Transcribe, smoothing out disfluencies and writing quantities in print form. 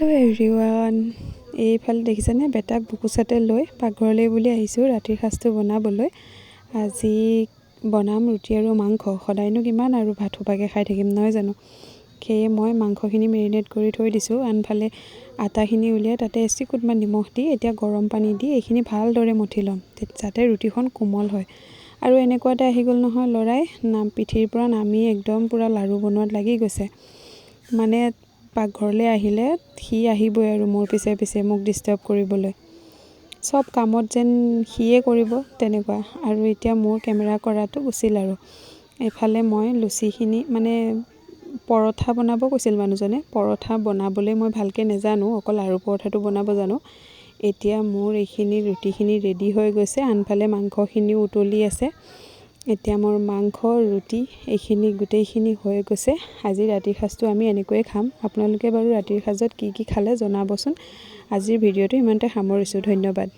Hello' everyone, এইফালে দেখিছেনে বেটাক বুকুচাতে লৈ পাকঘৰলৈ বুলি আহিছোঁ ৰাতিৰ সাজটো বনাবলৈ। আজি বনাম ৰুটি আৰু মাংস। সদায়নো কিমান আৰু ভাত সোপাকৈ খাই থাকিম নহয় জানো। সেয়ে মই মাংসখিনি মেৰিনেট কৰি থৈ দিছোঁ। আনফালে আটাখিনি উলিয়াই তাতে এচিকুটমান নিমখ দি এতিয়া গৰম পানী দি এইখিনি ভালদৰে মঠি ল'ম যাতে ৰুটিখন কোমল হয়। আৰু এনেকুৱাতে আহি গ'ল নহয় ল'ৰাই, পিঠিৰ পৰা নামি একদম পূৰা লাড়ু বনোৱাত লাগি গৈছে। মানে পাকঘৰলৈ আহিলে সি আহিবই আৰু মোৰ পিছে পিছে মোক ডিষ্টাৰ্ব কৰিবলৈ। চব কামত যেন সিয়ে কৰিব তেনেকুৱা। আৰু এতিয়া মোৰ কেমেৰা কৰাটো উচিল আৰু এইফালে মই লুচিখিনি মানে পৰঠা বনাব কৈছিল মানুহজনে। পৰঠা বনাবলৈ মই ভালকৈ নেজানো, অকল আলু পৰঠাটো বনাব জানো। এতিয়া মোৰ এইখিনি ৰুটিখিনি ৰেডি হৈ গৈছে, আনফালে মাংসখিনিও উতলি আছে। এতিয়া মোৰ মাংস ৰুটি এইখিনি গোটেইখিনি হৈ গৈছে। আজি ৰাতিৰ সাজটো আমি এনেকৈয়ে খাম। আপোনালোকে বাৰু ৰাতিৰ সাজত কি কি খালে জনাবচোন। আজিৰ ভিডিঅ'টো ইমানতে সামৰিছোঁ। ধন্যবাদ।